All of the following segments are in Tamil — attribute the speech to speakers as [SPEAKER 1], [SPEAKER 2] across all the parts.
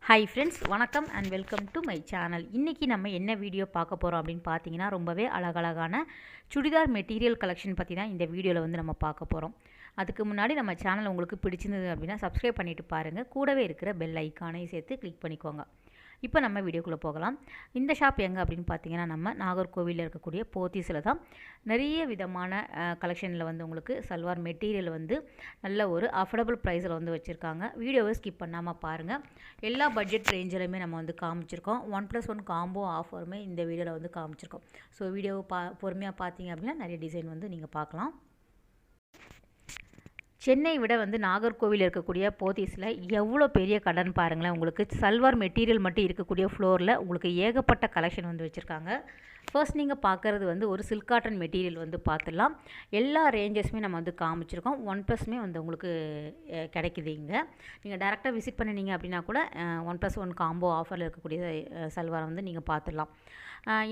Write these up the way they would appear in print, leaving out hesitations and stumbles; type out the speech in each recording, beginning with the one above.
[SPEAKER 1] ஹாய் ஃப்ரெண்ட்ஸ், வணக்கம் and welcome to my channel. இன்றைக்கி நம்ம என்ன வீடியோ பார்க்க போகிறோம் அப்படின்னு பார்த்தீங்கன்னா, ரொம்பவே அழகழகான சுடிதார் மெட்டீரியல் கலெக்ஷன் பற்றி தான் இந்த வீடியோவில் வந்து நம்ம பார்க்க போகிறோம். அதுக்கு முன்னாடி நம்ம சேனல் உங்களுக்கு பிடிச்சிருந்தது அப்படின்னா சப்ஸ்கிரைப் பண்ணிவிட்டு பாருங்கள். கூடவே இருக்கிற பெல் ஐக்கானையும் சேர்த்து கிளிக் பண்ணிக்கோங்க. இப்போ நம்ம வீடியோக்குள்ளே போகலாம். இந்த ஷாப் எங்கே அப்படின்னு பார்த்தீங்கன்னா, நம்ம நாகர்கோவிலில் இருக்கக்கூடிய போத்தீஸில் தான் நிறைய விதமான கலெக்ஷனில் வந்து உங்களுக்கு சல்வார் மெட்டீரியல் வந்து நல்ல ஒரு அஃபோர்டபுள் ப்ரைஸில் வந்து வச்சுருக்காங்க. வீடியோவை ஸ்கிப் பண்ணாமல் பாருங்கள். எல்லா பட்ஜெட் ரேஞ்சிலுமே நம்ம வந்து காமிச்சிருக்கோம். 1+1 காம்போ ஆஃபருமே இந்த வீடியோவில் வந்து காமிச்சிருக்கோம். ஸோ வீடியோவை பொறுமையாக பார்த்தீங்க அப்படின்னா நிறைய டிசைன் வந்து நீங்கள் பார்க்கலாம். சென்னை விட வந்து நாகர்கோவில் இருக்கக்கூடிய போத்தீஸில் எவ்வளோ பெரிய கடன் பாருங்களேன். உங்களுக்கு சல்வார் மெட்டீரியல் மட்டும் இருக்கக்கூடிய ஃப்ளோரில் உங்களுக்கு ஏகப்பட்ட கலெக்ஷன் வந்து வச்சுருக்காங்க. ஃபர்ஸ்ட் நீங்கள் பார்க்குறது வந்து ஒரு சில்க் காட்டன் மெட்டீரியல் வந்து பார்த்துடலாம். எல்லா ரேஞ்சஸுமே நம்ம வந்து காமிச்சிருக்கோம். 1+மே வந்து உங்களுக்கு கிடைக்குது. இங்கே நீங்கள் டேரெக்டாக விசிட் பண்ணினீங்க அப்படின்னா கூட 1+1 காம்போ ஆஃபரில் இருக்கக்கூடிய சல்வாரை வந்து நீங்கள் பார்த்துடலாம்.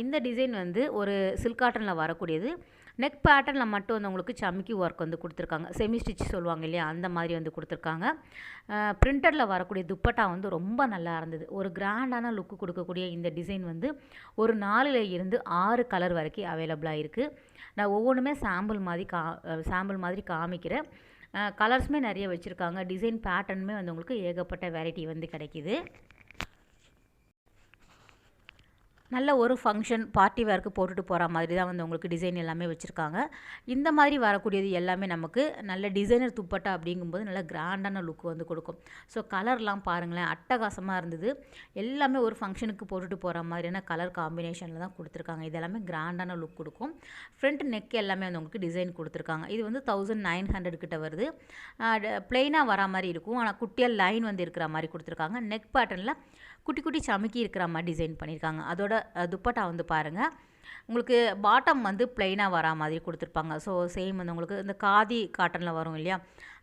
[SPEAKER 1] இந்த டிசைன் வந்து ஒரு சில்க் காட்டனில் வரக்கூடியது. நெக் பேட்டர்னில் மட்டும் வந்து உங்களுக்கு சமிக்கி ஒர்க் வந்து கொடுத்துருக்காங்க. செமி ஸ்டிச் சொல்லுவாங்க இல்லையா, அந்த மாதிரி வந்து கொடுத்துருக்காங்க. பிரிண்டரில் வரக்கூடிய துப்பட்டா வந்து ரொம்ப நல்லா இருந்தது. ஒரு கிராண்டான லுக்கு கொடுக்கக்கூடிய இந்த டிசைன் வந்து ஒரு 4 இருந்து 6 கலர் வரைக்கும் அவைலபிளாக இருக்குது. நான் ஒவ்வொன்றுமே சாம்பிள் மாதிரி காமிக்கிறேன். கலர்ஸுமே நிறைய வச்சுருக்காங்க. டிசைன் பேட்டர்னுமே வந்து உங்களுக்கு ஏகப்பட்ட வெரைட்டி வந்து கிடைக்கிது. நல்ல ஒரு ஃபங்க்ஷன் பார்ட்டி வேர்க்கு போட்டுட்டு போகிற மாதிரி தான் வந்து உங்களுக்கு டிசைன் எல்லாமே வச்சுருக்காங்க. இந்த மாதிரி வரக்கூடியது எல்லாமே நமக்கு நல்ல டிசைனர் துப்பட்டா அப்படிங்கும்போது நல்ல கிராண்டான லுக் வந்து கொடுக்கும். ஸோ கலர்லாம் பாருங்களேன், அட்டகாசமாக இருந்தது. எல்லாமே ஒரு ஃபங்க்ஷனுக்கு போட்டுட்டு போகிற மாதிரியான கலர் காம்பினேஷனில் தான் கொடுத்துருக்காங்க. இது எல்லாமே கிராண்டான லுக் கொடுக்கும். ஃப்ரண்ட் நெக் எல்லாமே வந்து உங்களுக்கு டிசைன் கொடுத்துருக்காங்க. இது வந்து 1900 கிட்ட வருது. பிளெயினாக வரா மாதிரி இருக்கும், ஆனால் குட்டியாக லைன் வந்து இருக்கிற மாதிரி கொடுத்துருக்காங்க. நெக் பேட்டர்னில் குட்டி குட்டி சமைக்கி இருக்கிற மாதிரி டிசைன் பண்ணியிருக்காங்க. அதோட துப்பட்டா வந்து பாருங்கள், உங்களுக்கு பாட்டம் வந்து பிளெயினாக வரா மாதிரி கொடுத்துருப்பாங்க. ஸோ சேம் வந்து உங்களுக்கு இந்த காதி காட்டனில் வரும் இல்லையா,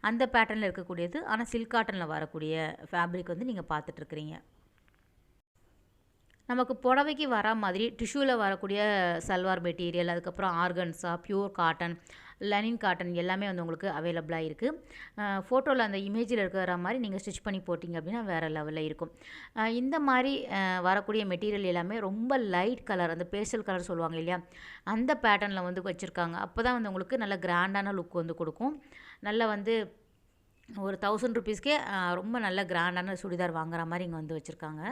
[SPEAKER 1] அந்த பேட்டர்னில் இருக்கக்கூடியது. ஆனால் சில்க் காட்டனில் வரக்கூடிய ஃபேப்ரிக் வந்து நீங்கள் பார்த்துட்ருக்குறீங்க. நமக்கு புடவைக்கு வரா மாதிரி டிஷ்யூவில் வரக்கூடிய சல்வார் மெட்டீரியல், அதுக்கப்புறம் organza, pure cotton, Lenin cotton எல்லாமே வந்து உங்களுக்கு அவைலபிளாக இருக்குது. ஃபோட்டோவில் அந்த இமேஜில் இருக்கிற மாதிரி நீங்கள் ஸ்டிச் பண்ணி போட்டிங்க அப்படின்னா வேறு லெவலில் இருக்கும். இந்த மாதிரி வரக்கூடிய மெட்டீரியல் எல்லாமே ரொம்ப லைட் கலர், அந்த பேஸ்டல் கலர் சொல்லுவாங்க இல்லையா, அந்த பேட்டர்னில் வந்து வச்சுருக்காங்க. அப்போ தான் வந்து உங்களுக்கு நல்ல கிராண்டான லுக் வந்து கொடுக்கும். நல்லா வந்து ஒரு 1000 ருபீஸ்க்கே ரொம்ப நல்ல கிராண்டான சுடிதார் வாங்குற மாதிரி இங்கே வந்து வச்சுருக்காங்க.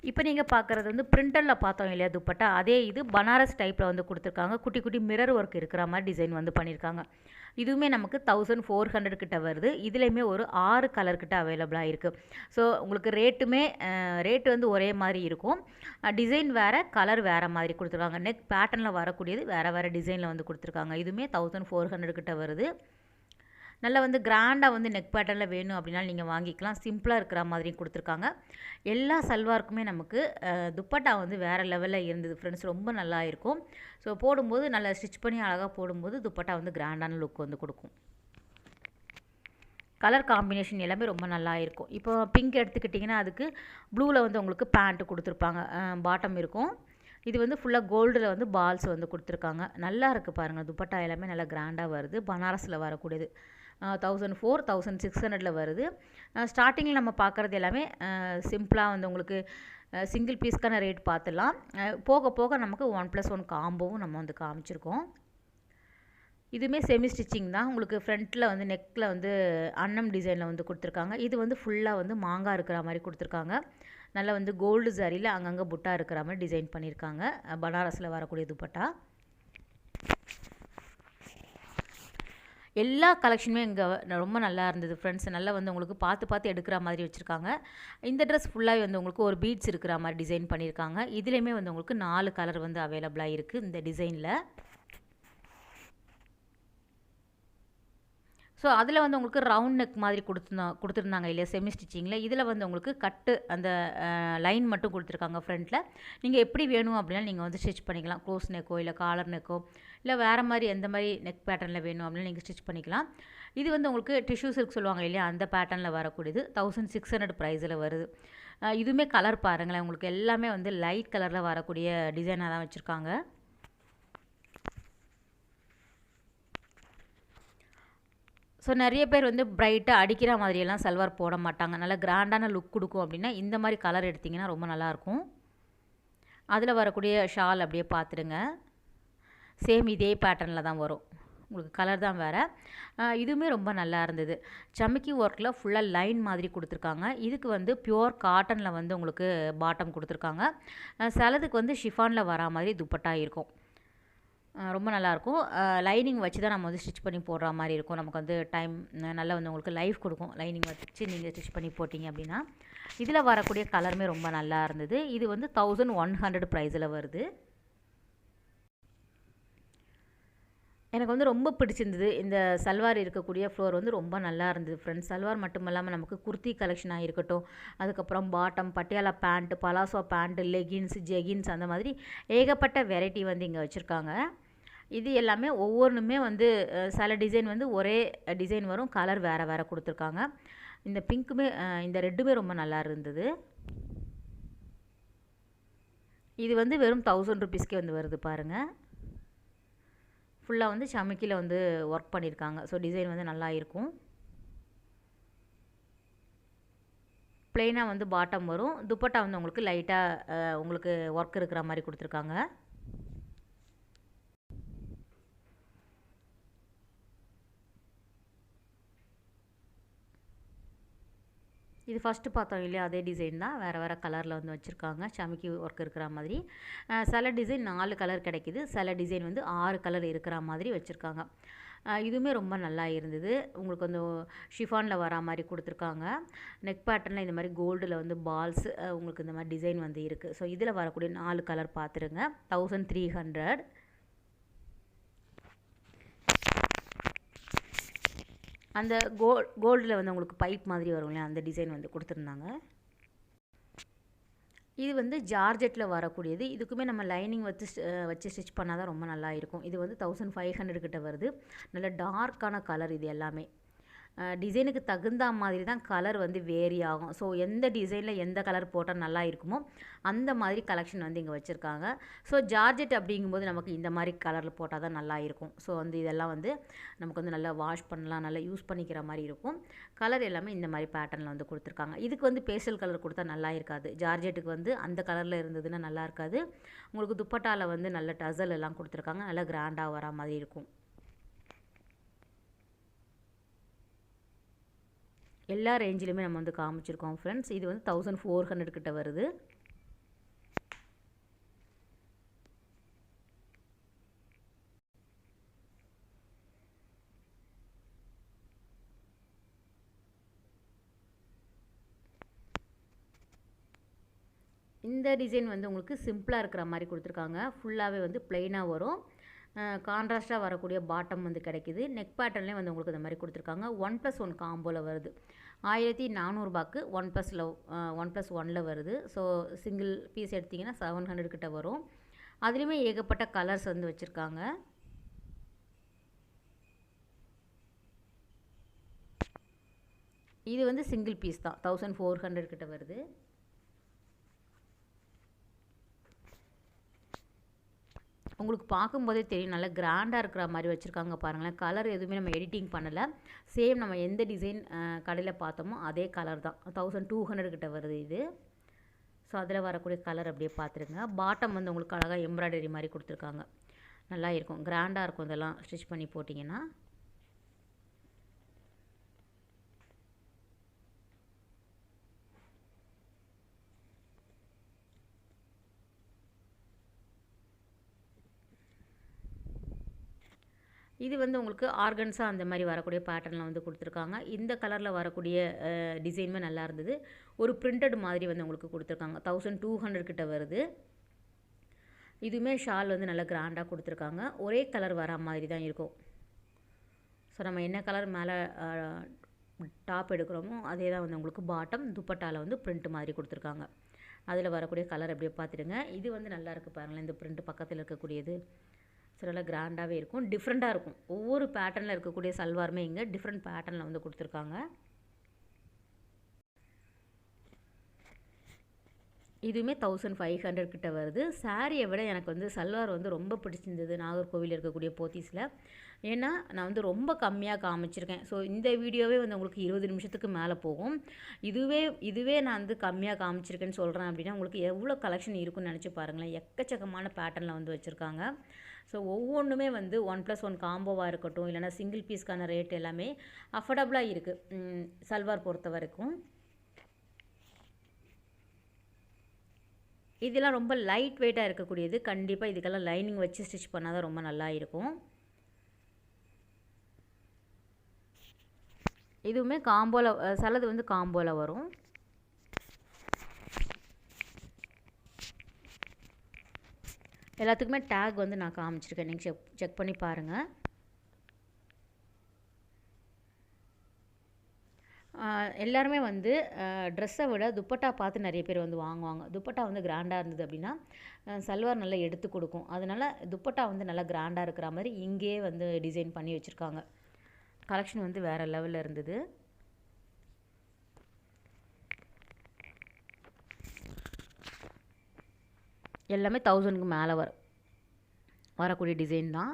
[SPEAKER 1] இப்போ நீங்கள் பார்க்குறது வந்து பிரிண்டரில் பார்த்தோம் இல்லையா துப்பட்டா, அதே இது பனாரஸ் டைப்பில் வந்து கொடுத்துருக்காங்க. குட்டி குட்டி மிரர் ஒர்க் இருக்கிற மாதிரி டிசைன் வந்து பண்ணியிருக்காங்க. இதுவுமே நமக்கு 1400 கிட்ட வருது. இதுலேயுமே ஒரு 6 கலர் கிட்ட அவைலபிளாக இருக்குது. ஸோ உங்களுக்கு ரேட்டு வந்து ஒரே மாதிரி இருக்கும். டிசைன் வேறு, கலர் வேறு மாதிரி கொடுத்துருக்காங்க. நெக் பேட்டர்னில் வரக்கூடியது வேறு டிசைனில் வந்து கொடுத்துருக்காங்க. இதுவுமே 1400 கிட்ட வருது. நல்லா வந்து கிராண்டாக வந்து நெக் பேட்டர்னில் வேணும் அப்படின்னா நீங்கள் வாங்கிக்கலாம். சிம்பிளாக இருக்கிற மாதிரியும் கொடுத்துருக்காங்க. எல்லா சல்வாருக்குமே நமக்கு துப்பட்டா வந்து வேறு லெவலில் இருந்தது ஃப்ரெண்ட்ஸ். ரொம்ப நல்லா இருக்கும். ஸோ போடும்போது நல்லா ஸ்டிச் பண்ணி அழகாக போடும்போது துப்பட்டா வந்து கிராண்டான லுக் வந்து கொடுக்கும். கலர் காம்பினேஷன் எல்லாமே ரொம்ப நல்லா இருக்கும். இப்போ பிங்க் எடுத்துக்கிட்டிங்கன்னா அதுக்கு ப்ளூவில் வந்து உங்களுக்கு பேண்ட்டு கொடுத்துருப்பாங்க, பாட்டம் இருக்கும். இது வந்து ஃபுல்லாக கோல்டில் வந்து பால்ஸ் வந்து கொடுத்துருக்காங்க. நல்லா இருக்குது பாருங்கள். துப்பட்டா எல்லாமே நல்லா கிராண்டாக வருது. பனாரஸில் வரக்கூடியது 1400, 1600 வருது. ஸ்டார்டிங்கில் நம்ம பார்க்குறது எல்லாமே சிம்பிளாக வந்து உங்களுக்கு சிங்கிள் பீஸ்க்கான ரேட் பார்த்துலாம். போக போக நமக்கு 1+1 காம்போவும் நம்ம வந்து காமிச்சிருக்கோம். இதுவுமே செமி ஸ்டிச்சிங் தான். உங்களுக்கு ஃப்ரண்ட்டில் வந்து நெக்கில் வந்து அன்னம் டிசைனில் வந்து கொடுத்துருக்காங்க. இது வந்து ஃபுல்லாக வந்து மாங்காய் இருக்கிற மாதிரி கொடுத்துருக்காங்க. நல்லா வந்து கோல்டு சாரியில் அங்கங்கே புட்டா இருக்கிற மாதிரி டிசைன் பண்ணியிருக்காங்க. பனாரஸில் வரக்கூடிய துப்பட்டா. எல்லா கலெக்ஷனுமே இங்கே ரொம்ப நல்லா இருந்தது ஃப்ரெண்ட்ஸ். நல்லா வந்து உங்களுக்கு பார்த்து எடுக்கிற மாதிரி வச்சுருக்காங்க. இந்த ட்ரெஸ் ஃபுல்லாகவே வந்து உங்களுக்கு ஒரு பீட்ஸ் இருக்கிற மாதிரி டிசைன் பண்ணியிருக்காங்க. இதுலேயுமே வந்து உங்களுக்கு 4 கலர் வந்து அவைலபிளாக இருக்குது இந்த டிசைனில். ஸோ அதில் வந்து உங்களுக்கு ரவுண்ட் நெக் மாதிரி கொடுத்துருந்தாங்க இல்லையா செமி ஸ்டிச்சிங்கில். இதில் வந்து உங்களுக்கு கட்டு அந்த லைன் மட்டும் கொடுத்துருக்காங்க ஃப்ரண்ட்டில். நீங்கள் எப்படி வேணும் அப்படின்னா நீங்கள் வந்து ஸ்டிச் பண்ணிக்கலாம். க்ளோஸ் நெக்கோ இல்லை காலர் நெக்கோ இல்லை வேறு மாதிரி எந்த மாதிரி நெக் பேட்டர்னில் வேணும் அப்படின்னு நீங்கள் ஸ்டிச் பண்ணிக்கலாம். இது வந்து உங்களுக்கு டிஷ்யூ சில்க் சொல்லுவாங்க இல்லையா, அந்த பேட்டர்னில் வரக்கூடியது 1600 ப்ரைஸில் வருது. இதுவுமே கலர் பாருங்களேன், உங்களுக்கு எல்லாமே வந்து லைட் கலரில் வரக்கூடிய டிசைனாக தான் வச்சுருக்காங்க. ஸோ நிறைய பேர் வந்து பிரைட்டாக அடிக்கிற மாதிரியெல்லாம் சல்வார் போட மாட்டாங்க. நல்லா கிராண்டான லுக் கொடுக்கும் அப்படின்னா இந்த மாதிரி கலர் எடுத்திங்கன்னா ரொம்ப நல்லாயிருக்கும். அதில் வரக்கூடிய ஷால் அப்படியே பார்த்துடுங்க. சேம் இதே பேட்டர்னில் தான் வரும். உங்களுக்கு கலர் தான் வேறு. இதுவுமே ரொம்ப நல்லா இருந்தது. சமிக்கி ஒர்க்கில் ஃபுல்லாக லைன் மாதிரி கொடுத்துருக்காங்க. இதுக்கு வந்து பியூர் காட்டனில் வந்து உங்களுக்கு பாட்டம் கொடுத்துருக்காங்க. சிலதுக்கு வந்து ஷிஃபானில் வரா மாதிரி துப்பட்டா இருக்கும். ரொம்ப நல்லாயிருக்கும். லைனிங் வச்சு தான் நம்ம வந்து ஸ்டிச் பண்ணி போடுற மாதிரி இருக்கும். நமக்கு வந்து டைம் நல்லா வந்து உங்களுக்கு லைஃப் கொடுக்கும். லைனிங் வச்சு நீங்கள் ஸ்டிச் பண்ணி போட்டிங்க அப்படின்னா. இதில் வரக்கூடிய கலருமே ரொம்ப நல்லா இருந்தது. இது வந்து 1100 ப்ரைஸில் வருது. எனக்கு வந்து ரொம்ப பிடிச்சிருந்தது. இந்த சல்வார் இருக்கக்கூடிய ஃப்ளோர் வந்து ரொம்ப நல்லா இருந்தது ஃப்ரெண்ட்ஸ். சல்வார் மட்டும் இல்லாமல் நமக்கு குர்த்தி கலெக்ஷனாக இருக்கட்டும், அதுக்கப்புறம் bottom, Patiala pant, palazzo pant, leggings, jeggings அந்த மாதிரி ஏகப்பட்ட வெரைட்டி வந்து இங்கே வச்சுருக்காங்க. இது எல்லாமே ஒவ்வொன்றுமே வந்து சில டிசைன் வந்து ஒரே டிசைன் வரும், கலர் வேறு வேறு கொடுத்துருக்காங்க. இந்த பிங்க்குமே இந்த ரெட்டுமே ரொம்ப நல்லா இருந்தது. இது வந்து வெறும் 1000 ருபீஸ்க்கே வந்து வருது பாருங்கள். ஃபுல்லாக வந்து சமிக்கியில் வந்து ஒர்க் பண்ணியிருக்காங்க. ஸோ டிசைன் வந்து நல்லா இருக்கும். ப்ளெயினாக வந்து பாட்டம் வரும். துப்பட்டா வந்து உங்களுக்கு லைட்டாக உங்களுக்கு ஒர்க் இருக்கிற மாதிரி கொடுத்துருக்காங்க. இது ஃபஸ்ட்டு பார்த்தோம் இல்லையா, அதே டிசைன் தான், வேறு வேறு கலரில் வந்து வச்சுருக்காங்க. சமிக்கி ஒர்க் இருக்கிற மாதிரி. சில டிசைன் 4 கலர் கிடைக்கிது, சில டிசைன் வந்து 6 கலர் இருக்கிற மாதிரி வச்சுருக்காங்க. இதுவுமே ரொம்ப நல்லா இருந்தது. உங்களுக்கு வந்து ஷிஃபானில் வரா மாதிரி கொடுத்துருக்காங்க. நெக் பேட்டர்னில் இந்த மாதிரி கோல்டில் வந்து பால்ஸ் உங்களுக்கு இந்த மாதிரி டிசைன் வந்து இருக்குது. ஸோ இதில் வரக்கூடிய 4 கலர் பார்த்துருங்க. 1300. அந்த கோல்டில் வந்து உங்களுக்கு பைப் மாதிரி வரும் இல்லையா, அந்த டிசைன் வந்து கொடுத்துருந்தாங்க. இது வந்து ஜார்ஜெட்டில் வரக்கூடியது. இதுக்குமே நம்ம லைனிங் வச்சு ஸ்டிச் பண்ணால் தான் ரொம்ப நல்லா இருக்கும். இது வந்து 1500 கிட்ட வருது. நல்ல டார்க்கான கலர் இது எல்லாமே. டிசைனுக்கு தகுந்த மாதிரி தான் கலர் வந்து வேரி ஆகும். ஸோ எந்த டிசைனில் எந்த கலர் போட்டால் நல்லா இருக்குமோ அந்த மாதிரி கலெக்ஷன் வந்து இங்கே வச்சுருக்காங்க. ஸோ ஜார்ஜெட் அப்படிங்கும்போது நமக்கு இந்த மாதிரி கலரில் போட்டால் தான் நல்லா இருக்கும். ஸோ வந்து இதெல்லாம் வந்து நமக்கு வந்து நல்லா வாஷ் பண்ணலாம், நல்லா யூஸ் பண்ணிக்கிற மாதிரி இருக்கும். கலர் எல்லாமே இந்த மாதிரி பேட்டர்னில் வந்து கொடுத்துருக்காங்க. இதுக்கு வந்து பேஸ்டல் கலர் கொடுத்தா நல்லா இருக்காது. ஜார்ஜெட்டுக்கு வந்து அந்த கலரில் இருந்ததுன்னா நல்லா இருக்காது. உங்களுக்கு துப்பட்டாவில் வந்து நல்ல டசல் எல்லாம் கொடுத்துருக்காங்க. நல்லா கிராண்டாக வரா மாதிரி இருக்கும். எல்லா ரேஞ்சிலுமே நம்ம வந்து காமிச்சிருக்கோம் ஃப்ரெண்ட்ஸ். இது வந்து 1400 கிட்ட வருது. இந்த டிசைன் வந்து உங்களுக்கு சிம்பிளாக இருக்கிற மாதிரி கொடுத்துருக்காங்க. ஃபுல்லாகவே வந்து ப்ளெயினாக வரும். கான்ட்ராஸ்ட்டாக வரக்கூடிய பாட்டம் வந்து கிடைக்கிது. நெக் பேட்டர்ன்லேயும் வந்து உங்களுக்கு இந்த மாதிரி கொடுத்துருக்காங்க. 1+1 காம்போவில் வருது. 1400 1+1 வருது. ஸோ சிங்கிள் பீஸ் எடுத்திங்கன்னா 700 கிட்ட வரும். அதுலேயுமே ஏகப்பட்ட கலர்ஸ் வந்து வச்சுருக்காங்க. இது வந்து சிங்கிள் பீஸ் தான், 1400 கிட்ட வருது. உங்களுக்கு பார்க்கும்போதே தெரியும், நல்லா கிராண்டாக இருக்கிற மாதிரி வச்சுருக்காங்க பாருங்களேன். கலர் எதுவுமே நம்ம எடிட்டிங் பண்ணலை. சேம் நம்ம எந்த டிசைன் கடையில் பார்த்தோமோ அதே கலர் தான். 1200 கிட்ட வருது இது. ஸோ அதில் வரக்கூடிய கலர் அப்படியே பார்த்துருங்க. பாட்டம் வந்து உங்களுக்கு அழகாக எம்ப்ராய்டரி மாதிரி கொடுத்துருக்காங்க. நல்லா இருக்கும், கிராண்டாக இருக்கும். இதெல்லாம் ஸ்டிச் பண்ணி போட்டிங்கன்னா இது வந்து உங்களுக்கு ஆர்கன்ஸா அந்த மாதிரி வரக்கூடிய பேட்டர்னில் வந்து கொடுத்துருக்காங்க. இந்த கலரில் வரக்கூடிய டிசைனுமே நல்லா இருந்தது. ஒரு பிரிண்டட் மாதிரி வந்து உங்களுக்கு கொடுத்துருக்காங்க. 1200 கிட்ட வருது. இதுவுமே ஷால் வந்து நல்லா கிராண்டாக கொடுத்துருக்காங்க. ஒரே கலர் வர மாதிரி தான் இருக்கும். ஸோ நம்ம என்ன கலர் மேலே டாப் எடுக்கிறோமோ அதே தான் வந்து உங்களுக்கு பாட்டம். துப்பட்டாவில் வந்து பிரிண்ட் மாதிரி கொடுத்துருக்காங்க. அதில் வரக்கூடிய கலர் அப்படியே பார்த்துடுங்க. இது வந்து நல்லா இருக்குது பாருங்களேன், இந்த பிரிண்ட் பக்கத்தில் இருக்கக்கூடியது. ஸோ நல்லா கிராண்டாகவே இருக்கும், டிஃப்ரெண்ட்டாக இருக்கும். ஒவ்வொரு பேட்டர்னில் இருக்கக்கூடிய சல்வாருமே இங்கே டிஃப்ரெண்ட் பேட்டர்னில் வந்து கொடுத்துருக்காங்க. இதுவுமே 1500 கிட்ட வருது. சாரியை விட எனக்கு வந்து சல்வார் வந்து ரொம்ப பிடிச்சிருந்தது நாகர்கோவில் இருக்கக்கூடிய போத்தீஸில். ஏன்னா நான் வந்து ரொம்ப கம்மியாக காமிச்சிருக்கேன். ஸோ இந்த வீடியோவே வந்து உங்களுக்கு 20 நிமிஷத்துக்கு மேலே போகும். இதுவே நான் வந்து கம்மியாக காமிச்சிருக்கேன்னு சொல்கிறேன் அப்படின்னா உங்களுக்கு எவ்வளோ கலெக்ஷன் இருக்குன்னு நினச்சி பாருங்களேன். எக்கச்சக்கமான பேட்டர்னில் வந்து வச்சுருக்காங்க. ஸோ ஒவ்வொன்றுமே வந்து 1+1 காம்போவாக இருக்கட்டும், இல்லைனா சிங்கிள் பீஸ்க்கான ரேட் எல்லாமே அஃபோர்டபுளாக இருக்குது சல்வார் பொறுத்த வரைக்கும். இதெல்லாம் ரொம்ப லைட் வெயிட்டாக இருக்கக்கூடியது. கண்டிப்பாக இதுக்கெல்லாம் லைனிங் வச்சு ஸ்டிச் பண்ணால் தான் ரொம்ப நல்லா இருக்கும். இதுவுமே காம்போவில் சிலது வந்து காம்போவில் வரும். எல்லாத்துக்குமே டேக் வந்து நான் காமிச்சிருக்கேன், நீங்கள் செக் பண்ணி பாருங்கள். எல்லாருமே வந்து ட்ரெஸ்ஸை விட துப்பட்டா பார்த்து நிறைய பேர் வந்து வாங்குவாங்க. துப்பட்டா வந்து கிராண்டாக இருந்தது அப்படின்னா சல்வார் நல்லா எடுத்து கொடுக்கும். அதனால் துப்பட்டா வந்து நல்லா கிராண்டாக இருக்கிற மாதிரி இங்கேயே வந்து டிசைன் பண்ணி வச்சுருக்காங்க. கலெக்ஷன் வந்து வேறு லெவலில் இருந்தது. எல்லாமே 1000க்கு மேலே வரக்கூடிய டிசைன் தான்.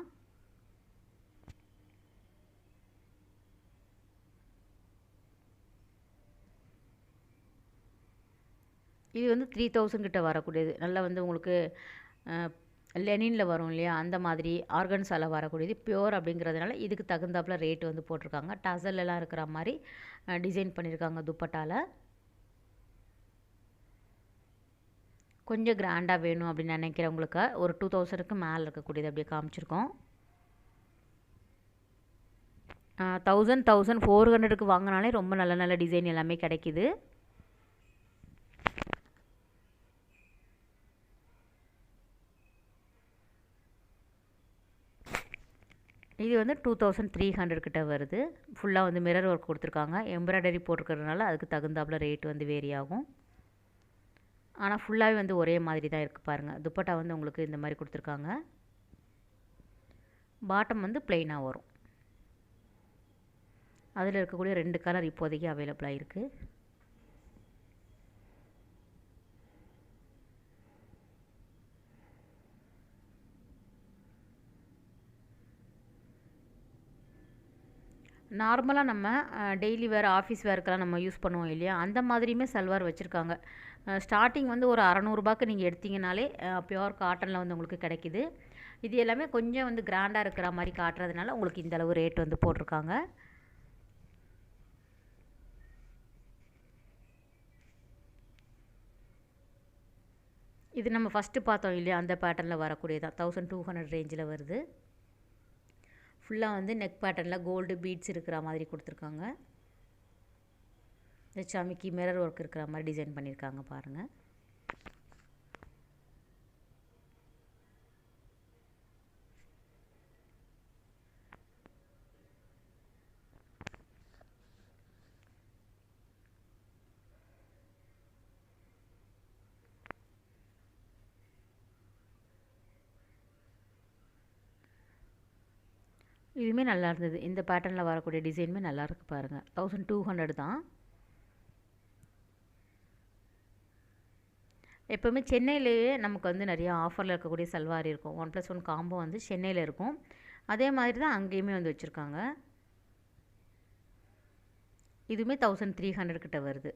[SPEAKER 1] இது வந்து 3000 கிட்ட வரக்கூடியது. நல்லா வந்து உங்களுக்கு லெனினில் வரும் இல்லையா, அந்த மாதிரி ஆர்கன்ஸால் வரக்கூடியது. பியோர் அப்படிங்கிறதுனால இதுக்கு தகுந்தாப்பில் ரேட் வந்து போட்டிருக்காங்க. டசல்லாம் இருக்கிற மாதிரி டிசைன் பண்ணியிருக்காங்க துப்பட்டாவில். கொஞ்சம் கிராண்டாக வேணும் அப்படின்னு நினைக்கிறவங்களுக்கு ஒரு 2000க்கு மேலே இருக்கக்கூடியது அப்படியே காமிச்சிருக்கோம். 1400க்கு வாங்கினாலே ரொம்ப நல்ல நல்ல டிசைன் எல்லாமே கிடைக்கிது. இது வந்து 2300 கிட்ட வருது. ஃபுல்லாக வந்து மிரர் ஒர்க் கொடுத்துருக்காங்க. எம்ப்ராய்டரி போட்டிருக்கிறதுனால அதுக்கு தகுந்தாப்பில் ரேட் வந்து வேரி ஆகும். ஆனால் ஃபுல்லாகவே வந்து ஒரே மாதிரி தான் இருக்குது பாருங்கள். துப்பட்டா வந்து உங்களுக்கு இந்த மாதிரி கொடுத்துருக்காங்க. பாட்டம் வந்து ப்ளெயினாக வரும். அதில் இருக்கக்கூடிய 2 கலர் இப்போதைக்கு அவைலபிளாக இருக்குது. நார்மலாக நம்ம டெய்லி வேர் ஆஃபீஸ் வேர்க்கெல்லாம் நம்ம யூஸ் பண்ணுவோம் இல்லையா, அந்த மாதிரியுமே சல்வார் வச்சுருக்காங்க. ஸ்டார்டிங் வந்து ஒரு 600 நீங்கள் எடுத்திங்கனாலே பியோர் காட்டனில் வந்து உங்களுக்கு கிடைக்கிது. இது எல்லாமே கொஞ்சம் வந்து கிராண்டாக இருக்கிற மாதிரி காட்டுறதுனால உங்களுக்கு இந்தளவு ரேட் வந்து போட்டிருக்காங்க. இது நம்ம ஃபஸ்ட்டு பார்த்தோம் இல்லையா, அந்த பேட்டர்னில் வரக்கூடியதான் 1200 ரேஞ்சில் வருது. ஃபுல்லாக வந்து நெக் பேட்டர்னில் கோல்டு பீட்ஸ் இருக்கிற மாதிரி கொடுத்துருக்காங்க. இந்த சமிக்கி மிரர் ஒர்க் இருக்கிற மாதிரி டிசைன் பண்ணியிருக்காங்க பாருங்கள். இதுவுமே நல்லா இருந்தது. இந்த பேட்டர்னில் வரக்கூடிய டிசைனுமே நல்லா இருக்குது பாருங்கள். 1200 தான். எப்போவுமே சென்னையிலேயே நமக்கு வந்து நிறையா ஆஃபரில் இருக்கக்கூடிய சல்வார் இருக்கும். 1+1 காம்போ வந்து சென்னையில் இருக்கும். அதே மாதிரி தான் அங்கேயுமே வந்து வச்சுருக்காங்க. இதுவுமே 1300 கிட்ட வருது.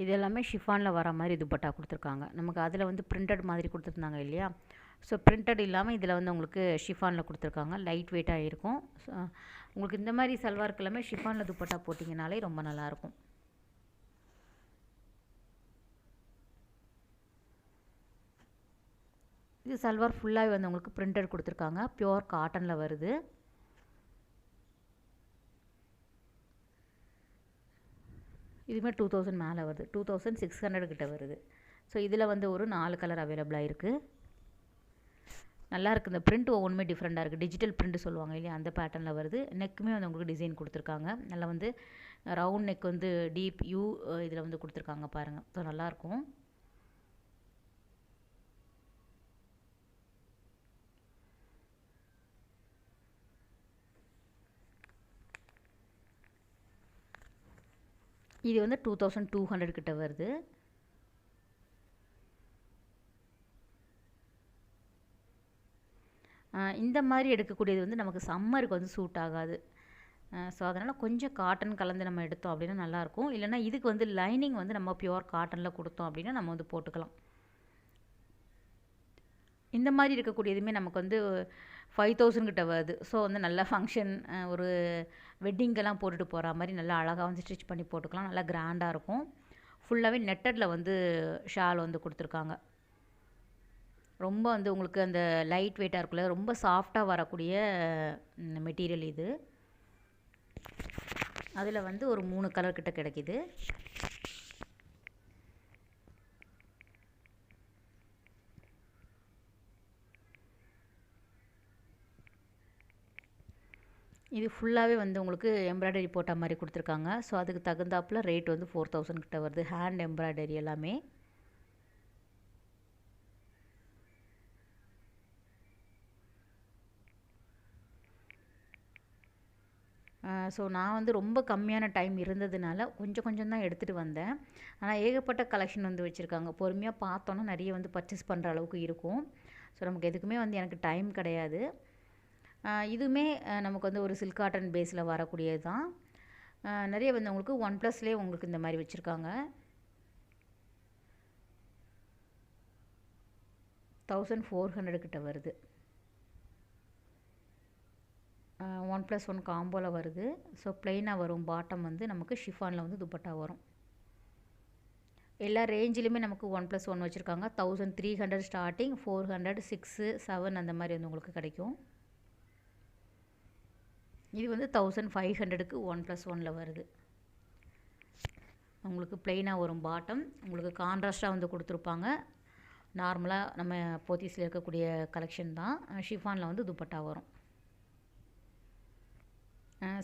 [SPEAKER 1] இது எல்லாமே ஷிஃபானில் வர மாதிரி துப்பட்டா கொடுத்துருக்காங்க. நமக்கு அதில் வந்து பிரிண்டட் மாதிரி கொடுத்துருந்தாங்க இல்லையா, ஸோ பிரிண்டட் இல்லாமல் இதில் வந்து உங்களுக்கு ஷிஃபானில் கொடுத்துருக்காங்க. லைட் வெயிட்டாக இருக்கும். உங்களுக்கு இந்த மாதிரி சல்வாருக்கு எல்லாமே ஷிஃபானில் துப்பட்டா போட்டிங்கனாலே ரொம்ப நல்லாயிருக்கும். இது சல்வார் ஃபுல்லாகவே வந்து உங்களுக்கு பிரிண்டட் கொடுத்துருக்காங்க. பியோர் காட்டனில் வருது. இதுவுமே 2000 மேலே வருது. 2600 கிட்ட வருது. ஸோ இதில் வந்து ஒரு 4 கலர் அவைலபிளாக இருக்குது. நல்லா இருக்குது. இந்த பிரிண்ட் ஒவ்வொன்றுமே டிஃப்ரெண்ட்டாக இருக்குது. டிஜிட்டல் பிரிண்ட் சொல்லுவாங்க இல்லையா, அந்த பேட்டர்னில் வருது. நெக்குமே வந்து உங்களுக்கு டிசைன் கொடுத்துருக்காங்க. நல்லா வந்து ரவுண்ட் நெக் வந்து டீப் யூ இதில் வந்து கொடுத்துருக்காங்க பாருங்கள். ஸோ நல்லாயிருக்கும். இது வந்து 2200 கிட்ட வருது. இந்த மாதிரி எடுக்கக்கூடியது வந்து நமக்கு சம்மருக்கு வந்து சூட் ஆகாது. ஸோ அதனால் கொஞ்சம் காட்டன் கலந்து நம்ம எடுத்தோம் அப்படின்னா நல்லாயிருக்கும். இல்லைனா இதுக்கு வந்து லைனிங் வந்து நம்ம பியூர் காட்டனில் கொடுத்தோம் அப்படின்னா நம்ம வந்து போட்டுக்கலாம். இந்த மாதிரி இருக்கக்கூடியதுமே நமக்கு வந்து 5000 கிட்ட வருது. ஸோ வந்து நல்லா ஃபங்க்ஷன் ஒரு வெட்டிங்கெல்லாம் போட்டுட்டு போகிற மாதிரி நல்லா அழகாக வந்து ஸ்டிச் பண்ணி போட்டுக்கலாம். நல்லா கிராண்டாக இருக்கும். ஃபுல்லாகவே நெட்டடில் வந்து ஷால் வந்து கொடுத்துருக்காங்க. ரொம்ப வந்து உங்களுக்கு அந்த லைட் வெயிட்டாக இருக்குல்ல, ரொம்ப சாஃப்டாக வரக்கூடிய மெட்டீரியல் இது. அதில் வந்து ஒரு 3 கலர் கிட்ட கிடைக்கிது. இது ஃபுல்லாகவே வந்து உங்களுக்கு எம்ப்ராய்டரி போட்ட மாதிரி கொடுத்துருக்காங்க. ஸோ அதுக்கு தகுந்தாப்பில் ரேட் வந்து 4000 கிட்ட வருது. ஹேண்ட் எம்ப்ராய்டரி எல்லாமே. ஸோ நான் வந்து ரொம்ப கம்மியான டைம் இருந்ததுனால கொஞ்சம் கொஞ்சம் தான் எடுத்துகிட்டு வந்தேன். ஆனால் ஏகப்பட்ட கலெக்ஷன் வந்து வச்சுருக்காங்க. பொறுமையாக பார்த்தோன்னா நிறைய வந்து பர்ச்சேஸ் பண்ணுற அளவுக்கு இருக்கும். ஸோ நமக்கு எதுக்குமே வந்து எனக்கு டைம் கிடையாது. இதுவுமே நமக்கு வந்து ஒரு சில்க் காட்டன் பேஸில் வரக்கூடியது தான். நிறைய வந்து உங்களுக்கு OnePlusலேயே உங்களுக்கு இந்த மாதிரி வச்சுருக்காங்க. 1400 கிட்ட வருது. 1+1 காம்போவில் வருது. ஸோ ப்ளைனாக வரும். பாட்டம் வந்து நமக்கு ஷிஃபானில் வந்து துப்பட்டா வரும். எல்லா ரேஞ்சிலுமே நமக்கு 1+1 வச்சுருக்காங்க. 1300 ஸ்டார்டிங், 400, 6, 7 அந்த மாதிரி வந்து உங்களுக்கு கிடைக்கும். இது வந்து 1500க்கு 1+1ல் வருது. உங்களுக்கு ப்ளைனாக வரும் பாட்டம். உங்களுக்கு கான்ட்ராஸ்ட்டாக வந்து கொடுத்துருப்பாங்க. நார்மலாக நம்ம போத்தீஸில் இருக்கக்கூடிய கலெக்ஷன் தான். ஷிஃபானில் வந்து துப்பட்டா வரும்.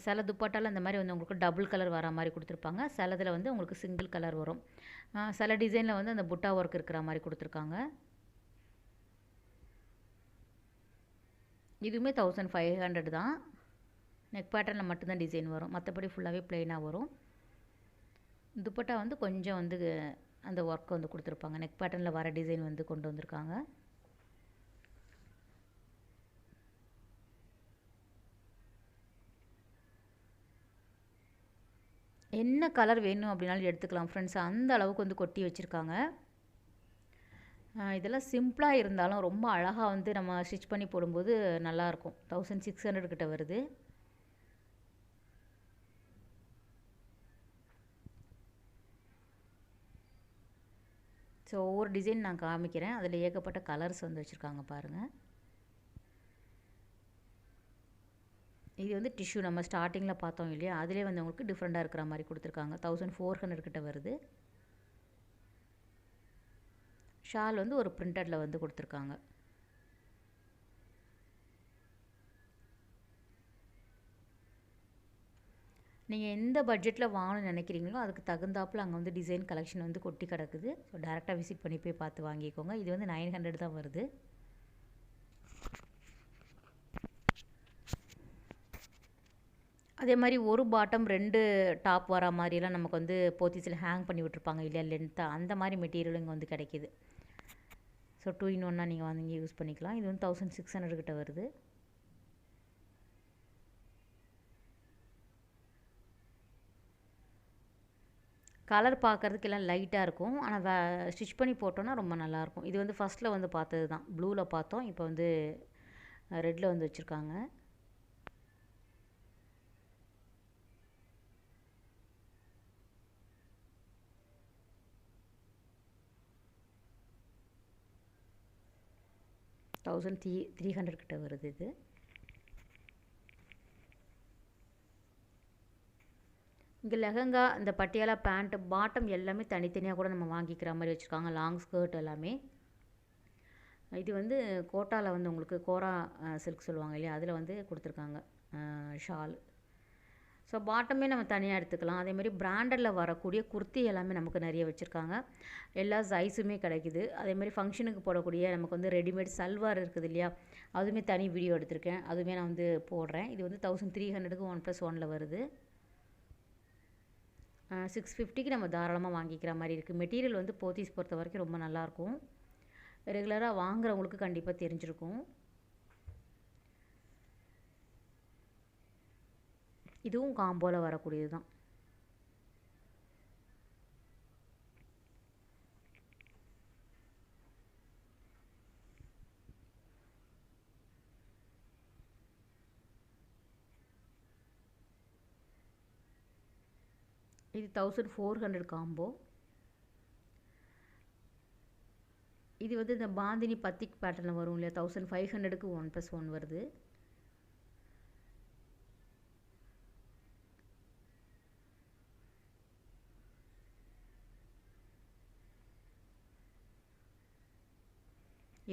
[SPEAKER 1] சில துப்பட்டாவில் இந்த மாதிரி வந்து உங்களுக்கு டபுள் கலர் வர மாதிரி கொடுத்துருப்பாங்க. சிலதில் வந்து உங்களுக்கு சிங்கிள் கலர் வரும். சில டிசைனில் வந்து அந்த புட்டா ஒர்க் இருக்கிற மாதிரி கொடுத்துருக்காங்க. இதுவுமே 1500 தான். நெக் பேட்டர்னில் மட்டும்தான் டிசைன் வரும். மற்றபடி ஃபுல்லாகவே ப்ளைனாக வரும். துப்பட்டா வந்து கொஞ்சம் வந்து அந்த ஒர்க் வந்து கொடுத்துருப்பாங்க. நெக் பேட்டர்னில் வர டிசைன் வந்து கொண்டு வந்திருக்காங்க. என்ன கலர் வேணும் அப்படின்னாலும் எடுத்துக்கலாம் ஃப்ரெண்ட்ஸ். அந்த அளவுக்கு வந்து கொட்டி வச்சுருக்காங்க. இதெல்லாம் சிம்பிளாக இருந்தாலும் ரொம்ப அழகாக வந்து நம்ம ஸ்டிச் பண்ணி போடும்போது நல்லாயிருக்கும். 1600 கிட்ட வருது. ஸோ ஒவ்வொரு டிசைன் நான் காமிக்கிறேன். அதில் ஏகப்பட்ட கலர்ஸ் வந்து வச்சுருக்காங்க பாருங்கள். இது வந்து டிஷ்யூ நம்ம ஸ்டார்டிங்கில் பார்த்தோம் இல்லையா, அதிலே வந்து உங்களுக்கு டிஃப்ரெண்ட்டாக இருக்கிற மாதிரி கொடுத்துருக்காங்க. 1400 கிட்ட வருது. ஷால் வந்து ஒரு பிரிண்டடில் வந்து கொடுத்துருக்காங்க. நீங்கள் எந்த பட்ஜெட்டில் வாங்கணும்னு நினைக்கிறீங்களோ அதுக்கு தகுந்தாப்பில் அங்கே வந்து டிசைன் கலெக்ஷன் வந்து கொட்டி கிடக்குது. ஸோ டேரெக்டாக விசிட் பண்ணி போய் பார்த்து வாங்கிக்கோங்க. இது வந்து 900 தான் வருது. அதே மாதிரி ஒரு பாட்டம் 2 டாப் வர மாதிரிலாம் நமக்கு வந்து போத்தீஸில் ஹேங் பண்ணி விட்டுருப்பாங்க இல்லையா, லென்த்தாக. அந்த மாதிரி மெட்டீரியல் இங்கே வந்து கிடைக்கிது. ஸோ 2 in 1 நீங்கள் வாங்கி யூஸ் பண்ணிக்கலாம். இது வந்து 1600 கிட்ட வருது. கலர் பார்க்குறதுக்கு எல்லாம் லைட்டாக இருக்கும். ஆனால் ஸ்டிச் பண்ணி போட்டோன்னா ரொம்ப நல்லாயிருக்கும். இது வந்து ஃபஸ்ட்டில் வந்து பார்த்தது தான். ப்ளூவில் பார்த்தோம். இப்போ வந்து ரெட்டில் வந்து வச்சுருக்காங்க. $1300 கிட்ட வருது இது. இங்கே லெஹங்கா, இந்த பட்டியாலா பேண்ட், பாட்டம் எல்லாமே தனித்தனியாக கூட நம்ம வாங்கிக்கிற மாதிரி வச்சுருக்காங்க. லாங் ஸ்கர்ட் எல்லாமே. இது வந்து கோட்டாவில் வந்து உங்களுக்கு கோரா சில்க் சொல்லுவாங்க இல்லையா, அதில் வந்து கொடுத்துருக்காங்க ஷால். ஸோ பாட்டமே நம்ம தனியாக எடுத்துக்கலாம். அதேமாதிரி பிராண்டடில் வரக்கூடிய குர்த்தி எல்லாமே நமக்கு நிறைய வச்சுருக்காங்க. எல்லா சைஸுமே கிடைக்குது. அதேமாதிரி ஃபங்க்ஷனுக்கு போடக்கூடிய நமக்கு வந்து ரெடிமேட் சல்வார் இருக்குது இல்லையா, அதுவுமே தனி வீடியோ எடுத்திருக்கேன். அதுவுமே நான் வந்து போடுறேன். இது வந்து 1300க்கு 1+1 வருது. 650க்கு நம்ம தாராளமாக வாங்கிக்கிற மாதிரி இருக்குது. மெட்டீரியல் வந்து போத்தீஸ் பொறுத்த வரைக்கும் ரொம்ப நல்லாயிருக்கும். ரெகுலராக வாங்குறவங்களுக்கு கண்டிப்பாக தெரிஞ்சிருக்கும். இதுவும் காம்போவில் வரக்கூடியது தான். இது 1400 காம்போ. இது வந்து இந்த பாந்தினி பத்திக் பேட்டர்னில் வரும் இல்லையா, 1500க்கு 1+1 வருது.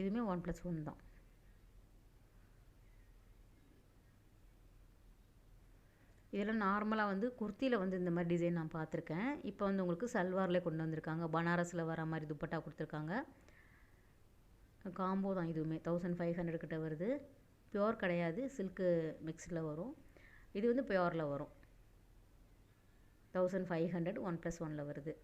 [SPEAKER 1] இதுவுமே 1+1 தான். இதெல்லாம் நார்மலாக வந்து குர்த்தியில் வந்து இந்த மாதிரி டிசைன் நான் பார்த்துருக்கேன். இப்போ வந்து உங்களுக்கு சல்வாரில் கொண்டு வந்திருக்காங்க. பனாரஸில் வர மாதிரி துப்பட்டா கொடுத்துருக்காங்க. காம்போ தான். இதுவுமே 1500 கிட்ட வருது. பியோர் கிடையாது, சில்க்கு மிக்ஸில் வரும். இது வந்து பியோரில் வரும். 1500 1+1 வருது.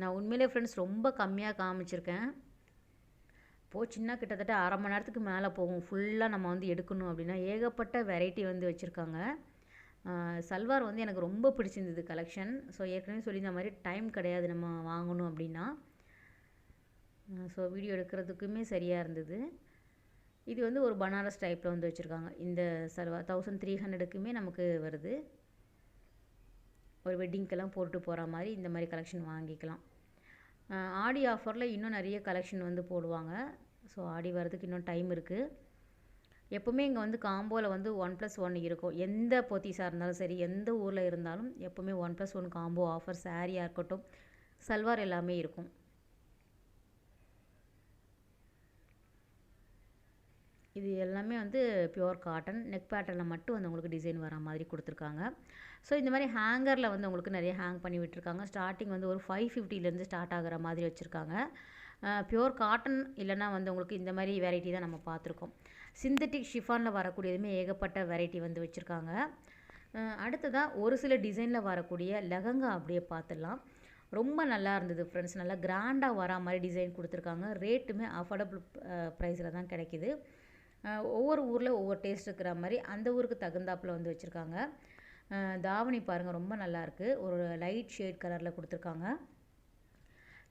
[SPEAKER 1] நான் உண்மையிலே ஃப்ரெண்ட்ஸ் ரொம்ப கம்மியாக காமிச்சிருக்கேன். போச்சுன்னா கிட்டத்தட்ட அரை மணி நேரத்துக்கு மேலே போகும். ஃபுல்லாக நம்ம வந்து எடுக்கணும் அப்படின்னா ஏகப்பட்ட வெரைட்டி வந்து வச்சுருக்காங்க. சல்வார் வந்து எனக்கு ரொம்ப பிடிச்சிருந்தது கலெக்ஷன். ஸோ ஏற்கனவே சொல்லியிருந்த மாதிரி டைம் கிடையாது நம்ம வாங்கணும் அப்படின்னா. ஸோ வீடியோ எடுக்கிறதுக்குமே சரியாக இருந்தது. இது வந்து ஒரு பனாரஸ் டைப்பில் வந்து வச்சுருக்காங்க. இந்த சல்வார் 1300க்குமே நமக்கு வருது. ஒரு வெட்டிங்க்கெல்லாம் போட்டு போகிற மாதிரி இந்த மாதிரி கலெக்ஷன் வாங்கிக்கலாம். ஆடி ஆஃபரில் இன்னும் நிறைய கலெக்ஷன் வந்து போடுவாங்க. ஸோ ஆடி வரதுக்கு இன்னும் டைம் இருக்குது. எப்போவுமே இங்கே வந்து காம்போவில் வந்து 1+1 இருக்கும். எந்த போத்தீஸாக இருந்தாலும் சரி, எந்த ஊரில் இருந்தாலும் எப்போவுமே 1+1 காம்போ ஆஃபர், சாரியாக இருக்கட்டும், சல்வார் எல்லாமே இருக்கும். இது எல்லாமே வந்து பியோர் காட்டன். நெக் பேட்டர்னில் மட்டும் வந்து உங்களுக்கு டிசைன் வர மாதிரி கொடுத்துருக்காங்க. ஸோ இந்த மாதிரி ஹேங்கரில் வந்து உங்களுக்கு நிறைய ஹேங் பண்ணி விட்டுருக்காங்க. ஸ்டார்டிங் வந்து ஒரு 550லேருந்து ஸ்டார்ட் ஆகிற மாதிரி வச்சுருக்காங்க. பியோர் காட்டன் இல்லைனா வந்து உங்களுக்கு இந்த மாதிரி வெரைட்டி தான் நம்ம பார்த்துருக்கோம். சிந்தட்டிக் ஷிஃபானில் வரக்கூடியதுமே ஏகப்பட்ட வெரைட்டி வந்து வச்சுருக்காங்க. அடுத்ததாக ஒரு சில டிசைனில் வரக்கூடிய லெஹங்கா அப்படியே பார்த்துடலாம். ரொம்ப நல்லா இருந்தது ஃப்ரெண்ட்ஸ். நல்லா கிராண்டாக வரா மாதிரி டிசைன் கொடுத்துருக்காங்க. ரேட்டுமே அஃபோர்டபுள் ப்ரைஸில் தான் கிடைக்கிது. ஒவ்வொரு ஊரில் ஒவ்வொரு டேஸ்ட் இருக்கிற மாதிரி அந்த ஊருக்கு தகுந்தாப்பில் வந்து வச்சுருக்காங்க. தாவணி பாருங்கள், ரொம்ப நல்லாயிருக்கு. ஒரு லைட் ஷேட் கலரில் கொடுத்துருக்காங்க.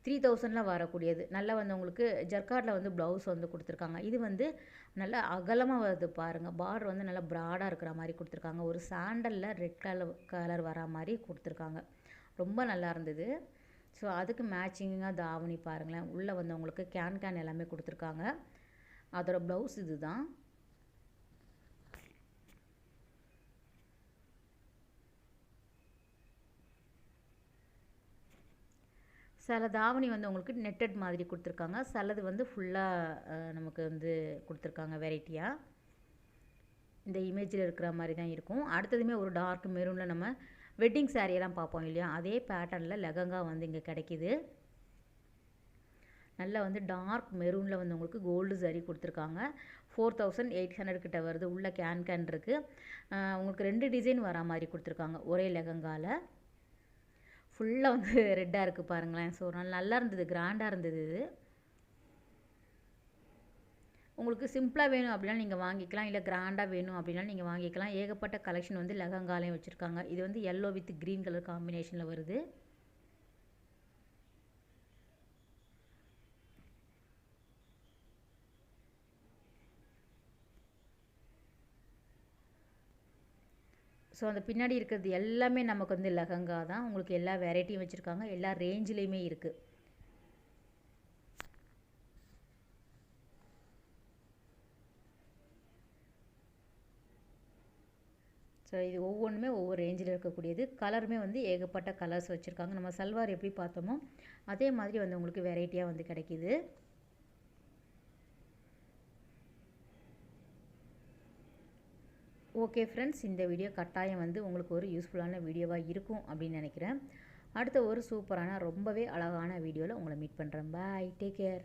[SPEAKER 1] 3000ல் வரக்கூடியது. நல்லா வந்து உங்களுக்கு ஜர்கார்டில் வந்து ப்ளவுஸ் வந்து கொடுத்துருக்காங்க. இது வந்து நல்லா அகலமாக வருது பாருங்கள். பார்டர் வந்து நல்லா ப்ராடாக இருக்கிற மாதிரி கொடுத்துருக்காங்க. ஒரு சாண்டலில் ரெட் கலர் வரா மாதிரி கொடுத்துருக்காங்க. ரொம்ப நல்லா இருந்தது. ஸோ அதுக்கு மேட்சிங்காக தாவணி பாருங்களேன். உள்ளே வந்து உங்களுக்கு கேன் எல்லாமே கொடுத்துருக்காங்க. அதோட ப்ளவுஸ் இது தான். சில தாவணி வந்து உங்களுக்கு நெட்டட் மாதிரி கொடுத்துருக்காங்க. சிலது வந்து ஃபுல்லாக நமக்கு வந்து கொடுத்துருக்காங்க வெரைட்டியாக. இந்த இமேஜில் இருக்கிற மாதிரி தான் இருக்கும். அடுத்ததுமே ஒரு டார்க் மெரூனில் நம்ம வெட்டிங் சாரியெல்லாம் பார்ப்போம் இல்லையா, அதே பேட்டர்னில் லெஹங்கா வந்து இங்கே கிடைக்கிது. நல்லா வந்து டார்க் மெரூனில் வந்து உங்களுக்கு கோல்டு சரி கொடுத்துருக்காங்க. 4800 கிட்ட வருது. உள்ள கேன் இருக்குது. உங்களுக்கு 2 டிசைன் வரா மாதிரி கொடுத்துருக்காங்க ஒரே லெஹங்காவில். ஃபுல்லாக வந்து ரெட்டாக இருக்குது பாருங்களேன். ஸோ நல்லா இருந்தது, கிராண்டாக இருந்தது இது. உங்களுக்கு சிம்பிளாக வேணும் அப்படின்னா நீங்கள் வாங்கிக்கலாம், இல்லை கிராண்டாக வேணும் அப்படின்னா நீங்கள் வாங்கிக்கலாம். ஏகப்பட்ட கலெக்ஷன் வந்து லெஹங்காலையும் வச்சுருக்காங்க. இது வந்து எல்லோ வித் க்ரீன் கலர் காம்பினேஷனில் வருது. ஸோ அந்த பின்னாடி இருக்கிறது எல்லாமே நமக்கு வந்து லெஹங்கா தான். உங்களுக்கு எல்லா வெரைட்டியும் வச்சுருக்காங்க. எல்லா ரேஞ்சிலையுமே இருக்குது. ஸோ இது ஒவ்வொன்றுமே ஒவ்வொரு ரேஞ்சில் இருக்கக்கூடியது. கலருமே வந்து ஏகப்பட்ட கலர்ஸ் வச்சுருக்காங்க. நம்ம சல்வார் எப்படி பார்த்தோமோ அதே மாதிரி வந்து உங்களுக்கு வெரைட்டியாக வந்து கிடைக்கிது. ஓகே ஃப்ரெண்ட்ஸ், இந்த வீடியோ கட்டாயம் வந்து உங்களுக்கு ஒரு யூஸ்ஃபுல்லான வீடியோவாக இருக்கும் அப்படின்னு நினைக்கிறேன். அடுத்த ஒரு சூப்பரான ரொம்பவே அழகான வீடியோவில் உங்களை மீட் பண்ணுறேன். பாய், டேக் கேர்.